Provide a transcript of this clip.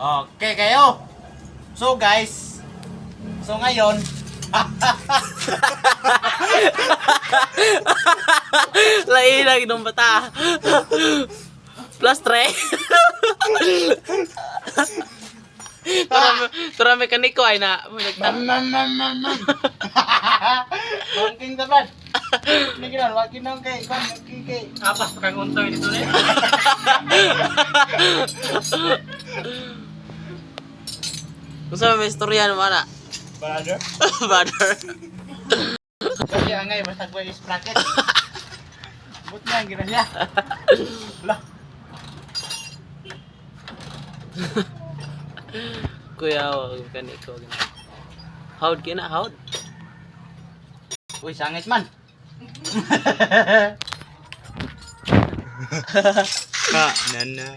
Okay kayo. So guys, so ngayon, Lailag ng bata. Plus 3. Tura mekaniko ay na. Bangking tapat. Ini kira wakin nang kay Apa kang untoy dito ni? Unsa may istorya naman na? Brother. Brother. Kaya angay basta ko is bracket. But na gina siya. Lah. Kuya, wag kaniko. Haud kina, haud. Uy, sangit man. Nana.